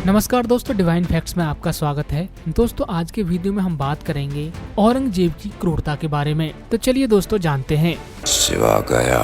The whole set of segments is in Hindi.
नमस्कार दोस्तों, डिवाइन फैक्ट्स में आपका स्वागत है। दोस्तों आज के वीडियो में हम बात करेंगे औरंगजेब की क्रूरता के बारे में। तो चलिए दोस्तों जानते हैं। सिवा गया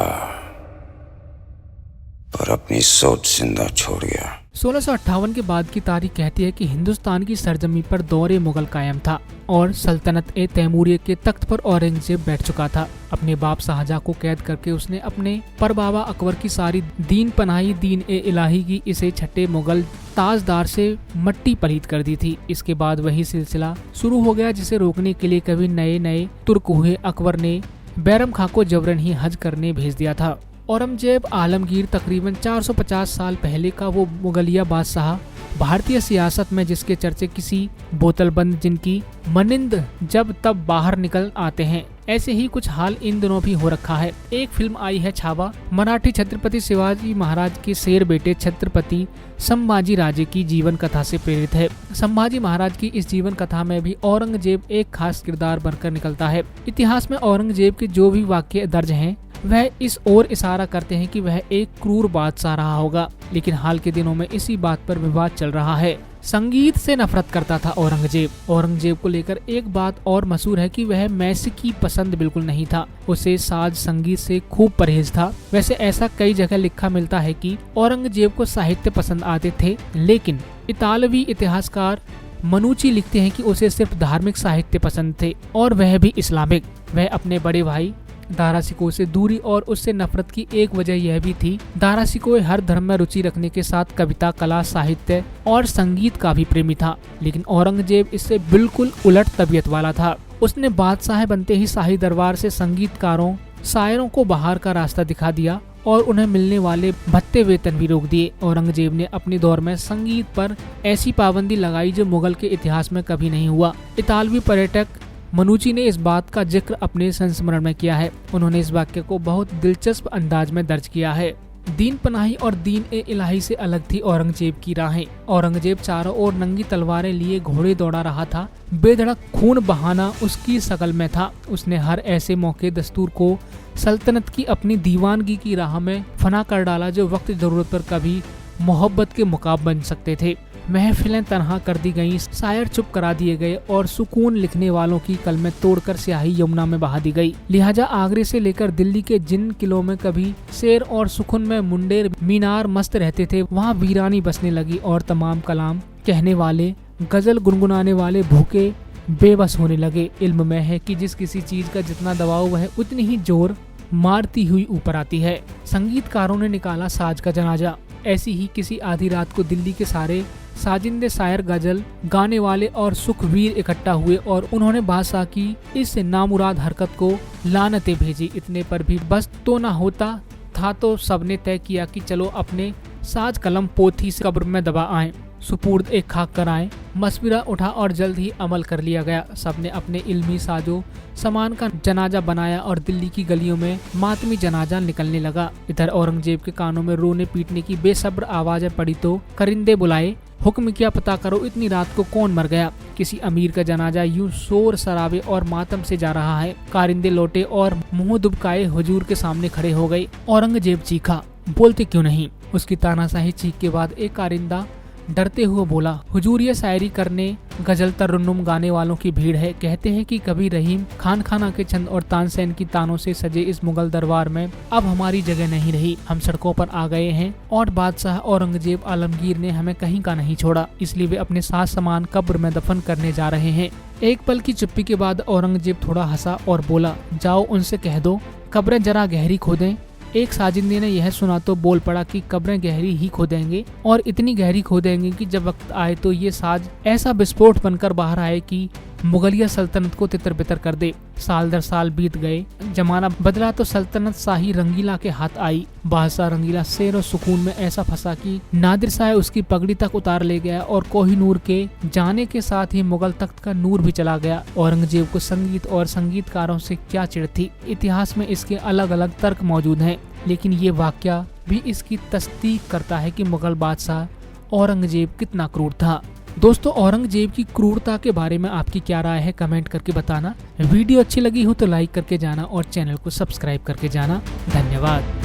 और अपनी सोच जिंदा छोड़ गया। 1658 के बाद की तारीख कहती है कि हिंदुस्तान की सरजमी पर दौरे मुगल कायम था और सल्तनत ए तैमूरिया के तख्त पर औरंगजेब बैठ चुका था। अपने बाप शाहजहां को कैद करके उसने अपने परबाबा अकबर की सारी दीन पनाही दीन ए इलाही की इसे छठे मुगल ताजदार से मट्टी पलीत कर दी थी। इसके बाद वही सिलसिला शुरू हो गया जिसे रोकने के लिए कभी नए तुर्क हुए अकबर ने बैरम खां को जबरन ही हज करने भेज दिया था। औरंगजेब आलमगीर तकरीबन 450 साल पहले का वो मुगलिया बादशाह भारतीय सियासत में जिसके चर्चे किसी बोतलबंद जिनकी मनिंद जब तब बाहर निकल आते हैं, ऐसे ही कुछ हाल इन दिनों भी हो रखा है। एक फिल्म आई है छावा, मराठी छत्रपति शिवाजी महाराज के शेर बेटे छत्रपति संभाजी राजे की जीवन कथा से प्रेरित है। संभाजी महाराज की इस जीवन कथा में भी औरंगजेब एक खास किरदार बनकर निकलता है। इतिहास में औरंगजेब के जो भी वाक्य दर्ज हैं वह इस ओर इशारा करते हैं कि वह एक क्रूर बादशाह रहा होगा, लेकिन हाल के दिनों में इसी बात पर विवाद चल रहा है। संगीत से नफरत करता था औरंगजेब को लेकर एक बात और मशहूर है कि वह मैसिकी पसंद बिल्कुल नहीं था। उसे साज संगीत से खूब परहेज था। वैसे ऐसा कई जगह लिखा मिलता है कि औरंगजेब को साहित्य पसंद आते थे, लेकिन इतालवी इतिहासकार मनुची लिखते हैं कि उसे सिर्फ धार्मिक साहित्य पसंद थे और वह भी इस्लामिक। वह अपने बड़े भाई दारा शिकोह से दूरी और उससे नफरत की एक वजह यह भी थी। दारा शिकोह हर धर्म में रुचि रखने के साथ कविता, कला, साहित्य और संगीत का भी प्रेमी था, लेकिन औरंगजेब इससे बिल्कुल उलट तबीयत वाला था। उसने बादशाह बनते ही शाही दरबार से संगीतकारों, शायरों को बाहर का रास्ता दिखा दिया और उन्हें मिलने वाले भत्ते वेतन भी रोक दिए। औरंगजेब ने अपने दौर में संगीत पर ऐसी पाबंदी लगाई जो मुगल के इतिहास में कभी नहीं हुआ। इतालवी पर्यटक मनुची ने इस बात का जिक्र अपने संस्मरण में किया है। उन्होंने इस वाक्य को बहुत दिलचस्प अंदाज में दर्ज किया है। दीन पनाही और दीन ए इलाही से अलग थी औरंगजेब की राहें। औरंगजेब चारों ओर नंगी तलवारें लिए घोड़े दौड़ा रहा था। बेधड़क खून बहाना उसकी शकल में था। उसने हर ऐसे मौके दस्तूर को सल्तनत की अपनी दीवानगी की राह में फना कर डाला जो वक्त जरूरत पर कभी मोहब्बत के मुकाब बन सकते थे। महफिलें तनहा कर दी गईं, शायर चुप करा दिए गए और सुकून लिखने वालों की कलमें तोड़कर स्याही यमुना में बहा दी गई। लिहाजा आगरे से लेकर दिल्ली के जिन किलों में कभी शेर और सुकुन में मुंडेर मीनार मस्त रहते थे, वहाँ वीरानी बसने लगी और तमाम कलाम कहने वाले, गजल गुनगुनाने वाले भूखे बेबस होने लगे। इल्म में है कि जिस किसी चीज का जितना दबाव वह उतनी ही जोर मारती हुई ऊपर आती है। संगीतकारों ने निकाला साज का जनाजा। ऐसी ही किसी आधी रात को दिल्ली के सारे साजिंदे, शायर, गजल गाने वाले और सुखवीर इकट्ठा हुए और उन्होंने बादशाह की इस नामुराद हरकत को लानतें भेजी। इतने पर भी बस तो ना होता था तो सबने तय किया कि चलो अपने साज कलम पोथी से कब्र में दबा आएं, सुपुर्द एक खाक कराएं। मशविरा उठा और जल्द ही अमल कर लिया गया। सबने अपने इल्मी साजो सामान का जनाजा बनाया और दिल्ली की गलियों में मातमी जनाजा निकलने लगा। इधर औरंगजेब के कानों में रोने पीटने की बेसब्र आवाजें पड़ी तो करिंदे बुलाए, हुक्म क्या पता करो इतनी रात को कौन मर गया। किसी अमीर का जनाजा यूं शोर शराबे और मातम से जा रहा है। कारिंदे लौटे और मुंह दुबकाए हुजूर के सामने खड़े हो गए। औरंगजेब चीखा, बोलते क्यों नहीं? उसकी तानाशाही चीख के बाद एक कारिंदा डरते हुए बोला, हुजूर ये शायरी करने, गजल तरन्नुम गाने वालों की भीड़ है। कहते हैं कि कभी रहीम खान खाना के छंद और तानसेन की तानों से सजे इस मुगल दरबार में अब हमारी जगह नहीं रही। हम सड़कों पर आ गए हैं और बादशाह औरंगजेब आलमगीर ने हमें कहीं का नहीं छोड़ा, इसलिए वे अपने साथ सामान कब्र में दफन करने जा रहे हैं। एक पल की चुप्पी के बाद औरंगजेब थोड़ा हंसा और बोला, जाओ उनसे कह दो कब्रें जरा गहरी खोदें। एक साजिंदे ने यह सुना तो बोल पड़ा कि कब्रें गहरी ही खोदेंगे और इतनी गहरी खोदेंगे कि जब वक्त आए तो ये साज ऐसा विस्फोट बनकर बाहर आए कि मुगलिया सल्तनत को तितर बितर कर दे। साल दर साल बीत गए, जमाना बदला तो सल्तनत शाही रंगीला के हाथ आई। बादशाह रंगीला शेर और सुकून में ऐसा फंसा कि नादिर शाह उसकी पगड़ी तक उतार ले गया और कोहिनूर के जाने के साथ ही मुगल तख्त का नूर भी चला गया। औरंगजेब को संगीत और संगीतकारों से क्या चिढ़ थी? इतिहास में इसके अलग अलग तर्क मौजूद हैं, लेकिन ये वाकया भी इसकी तस्दीक करता है कि मुगल बादशाह औरंगजेब कितना क्रूर था। दोस्तों औरंगजेब की क्रूरता के बारे में आपकी क्या राय है, कमेंट करके बताना। वीडियो अच्छी लगी हो तो लाइक करके जाना और चैनल को सब्सक्राइब करके जाना। धन्यवाद।